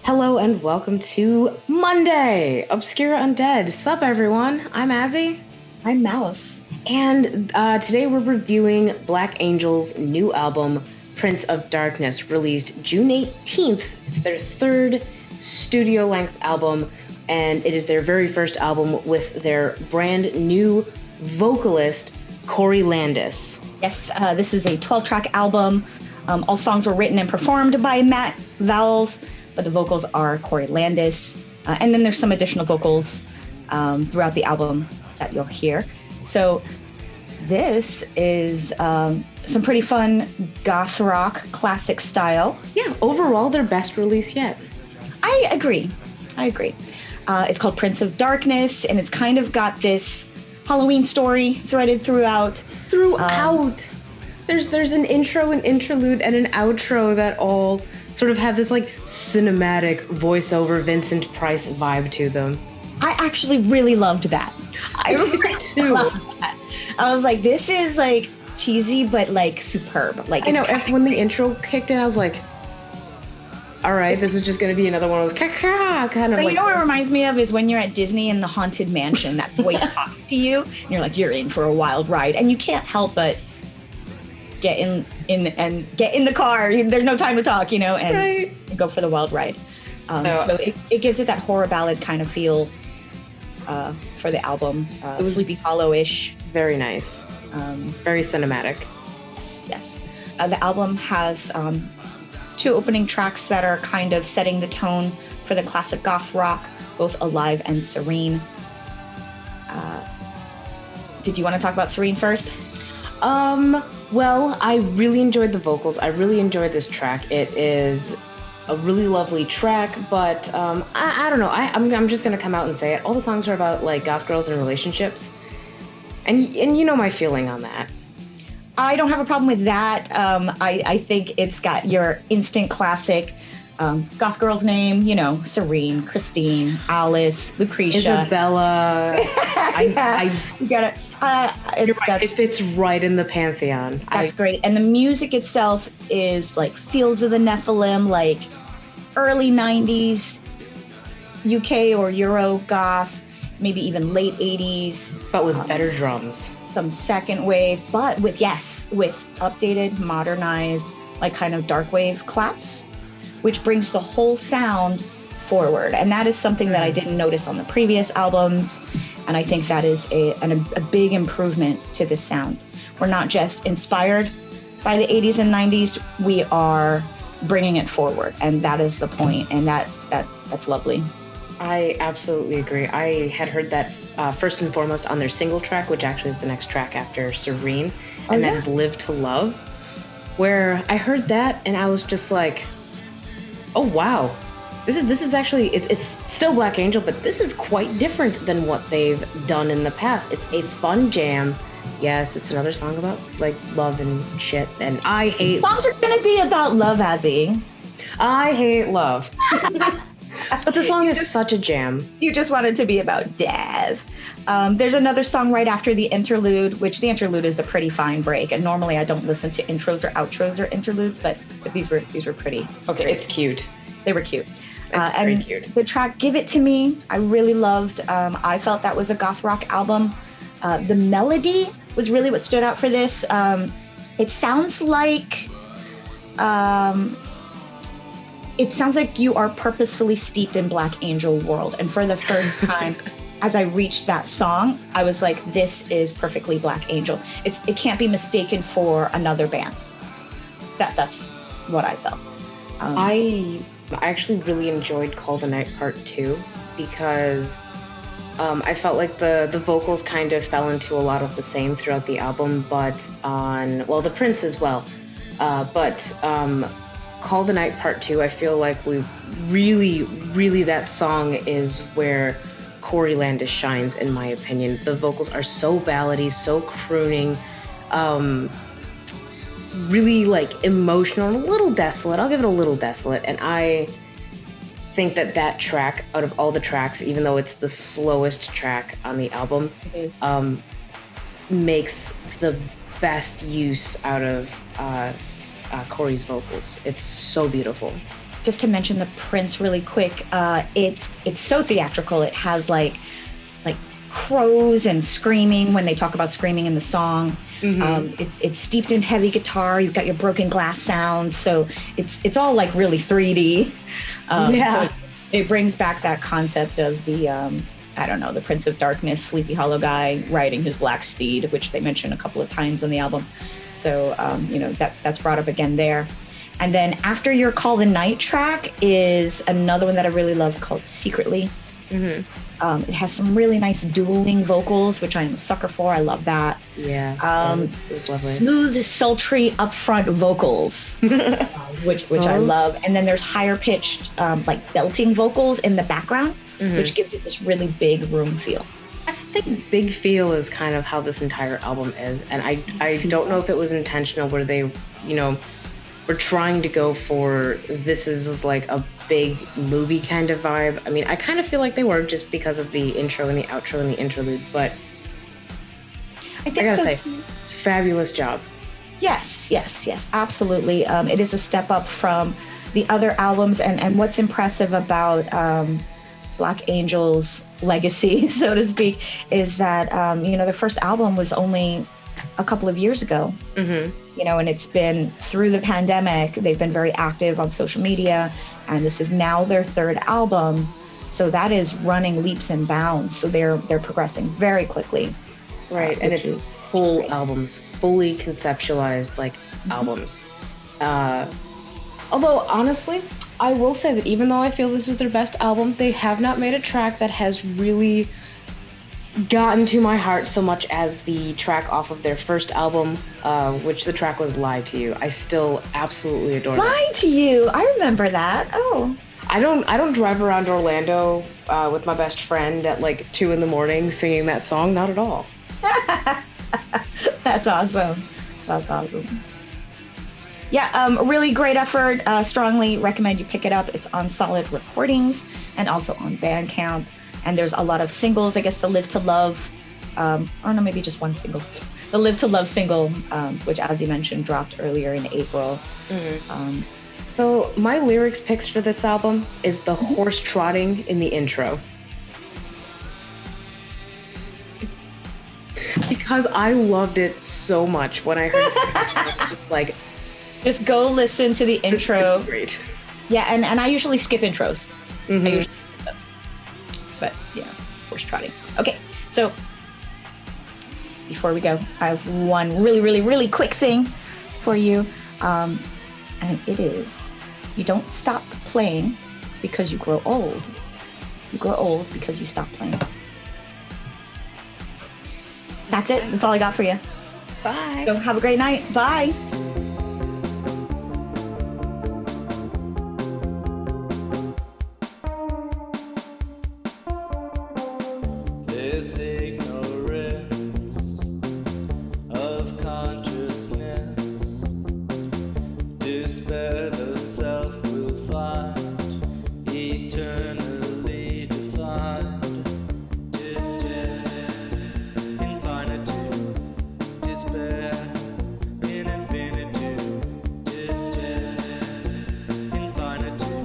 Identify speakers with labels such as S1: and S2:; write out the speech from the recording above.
S1: Hello and welcome to Monday, Obscura Undead. Sup everyone, I'm Azzy.
S2: I'm Mouse.
S1: And today we're reviewing Black Angel's new album, Prince of Darkness, released June 18th. It's their third studio-length album, and it is their very first album with their brand new vocalist, Corey Landis.
S2: Yes, this is a 12-track album. All songs were written and performed by Matt Vowles, but the vocals are Corey Landis. And then there's some additional vocals throughout the album that you'll hear. So this is some pretty fun goth rock classic style.
S1: Yeah, overall their best release yet.
S2: I agree. It's called Prince of Darkness, and it's kind of got this Halloween story threaded throughout.
S1: There's an intro, an interlude, and an outro that all sort of have this like cinematic voiceover Vincent Price vibe to them.
S2: I actually really loved that.
S1: I did too.
S2: I was like, this is like cheesy, but like superb. Like
S1: I know. When the intro kicked in, I was like, all right, this is just going to be another one of those kind of
S2: but
S1: like.
S2: You know what it reminds me of is when you're at Disney in the Haunted Mansion, that voice talks to you, and you're like, you're in for a wild ride, and you can't help but get in the car. There's no time to talk, and go for the wild ride. So it gives it that horror ballad kind of feel for the album. It was Sleepy Hollow-ish.
S1: Very nice. Very cinematic.
S2: Yes. The album has two opening tracks that are kind of setting the tone for the classic goth rock, both Alive and Serene. Did you want to talk about Serene first?
S1: Well, I really enjoyed the vocals. I really enjoyed this track. It is a really lovely track, but I don't know. I'm just gonna come out and say it. All the songs are about like goth girls and relationships, and you know my feeling on that.
S2: I don't have a problem with that. I think it's got your instant classic goth girl's name, Serene, Christine, Alice, Lucretia,
S1: Isabella.
S2: You got it.
S1: You're right. It fits right in the pantheon.
S2: That's great. And the music itself is like Fields of the Nephilim, like early 90s UK or Euro goth, maybe even late 80s.
S1: But with better drums.
S2: Some second wave, but with updated, modernized, like kind of dark wave claps, which brings the whole sound forward. And that is something that I didn't notice on the previous albums. And I think that is a big improvement to this sound. We're not just inspired by the 80s and 90s, we are bringing it forward. And that is the point. And that's lovely.
S1: I absolutely agree. I had heard that first and foremost on their single track, which actually is the next track after Serene, and that is Live to Love, where I heard that and I was just like, oh wow, this is actually it's still Black Angel, but this is quite different than what they've done in the past. It's a fun jam. Yes, it's another song about like love and shit, and I hate
S2: songs are gonna be about love, Azzy.
S1: I hate love. But the song is such a jam.
S2: You just want it to be about Dev. There's another song right after the interlude, which the interlude is a pretty fine break. And normally I don't listen to intros or outros or interludes, but these were pretty.
S1: Okay, it's cute.
S2: They were cute.
S1: It's very cute.
S2: The track "Give It to Me" I really loved. I felt that was a goth rock album. The melody was really what stood out for this. It sounds like. It sounds like you are purposefully steeped in Black Angel world. And for the first time, as I reached that song, I was like, this is perfectly Black Angel. It can't be mistaken for another band. That's what I felt.
S1: I actually really enjoyed Call the Night Part 2 because I felt like the vocals kind of fell into a lot of the same throughout the album, but the Prince as well. Call the Night Part 2, I feel like we really that song is where Corey Landis shines, in my opinion. The vocals are so ballady, so crooning, really like emotional and a little desolate. I'll give it a little desolate. And I think that track, out of all the tracks, even though it's the slowest track on the album, makes the best use out of Corey's vocals. It's so beautiful.
S2: just to mention the Prince really quick, it's so theatrical. It has like crows and screaming when they talk about screaming in the song. It's steeped in heavy guitar. You've got your broken glass sounds, so it's all like really 3D. So it brings back that concept of the I don't know, the Prince of Darkness, Sleepy Hollow guy riding his black steed, which they mention a couple of times on the album. So that's brought up again there. And then After Your Call the Night track is another one that I really love called Secretly. It has some really nice dueling vocals, which I'm a sucker for. I love that.
S1: Yeah, it was lovely.
S2: Smooth, sultry, upfront vocals, which I love. And then there's higher pitched, like belting vocals in the background, which gives it this really big room feel.
S1: I think big feel is kind of how this entire album is, and I don't know if it was intentional where they, were trying to go for this is like a big movie kind of vibe. I mean, I kind of feel like they were just because of the intro and the outro and the interlude, but I gotta say, fabulous job.
S2: Yes, absolutely. It is a step up from the other albums, and what's impressive about Black Angel's legacy, so to speak, is that their first album was only a couple of years ago. And it's been through the pandemic. They've been very active on social media, and this is now their third album. So that is running leaps and bounds. So they're progressing very quickly.
S1: Right, and it's full albums, fully conceptualized albums. Although honestly, I will say that even though I feel this is their best album, they have not made a track that has really gotten to my heart so much as the track off of their first album, which the track was Lie to You. I still absolutely adore it.
S2: Lie to You. I remember that. Oh.
S1: I don't drive around Orlando with my best friend at 2 a.m. singing that song. Not at all.
S2: That's awesome. Yeah, really great effort. Strongly recommend you pick it up. It's on Solid Recordings and also on Bandcamp. And there's a lot of singles. I guess the Live to Love, or no, maybe just one single. The Live to Love single, which, as you mentioned, dropped earlier in April.
S1: So my lyrics picks for this album is the horse trotting in the intro. Because I loved it so much when I heard it.
S2: Just go listen to the intro.
S1: This is great.
S2: Yeah, and I usually skip intros. But horse trotting. Okay, so before we go, I have one really, really, really quick thing for you. And it is, you don't stop playing because you grow old. You grow old because you stop playing. That's it. That's all I got for you.
S1: Bye.
S2: So have a great night. Bye.
S3: This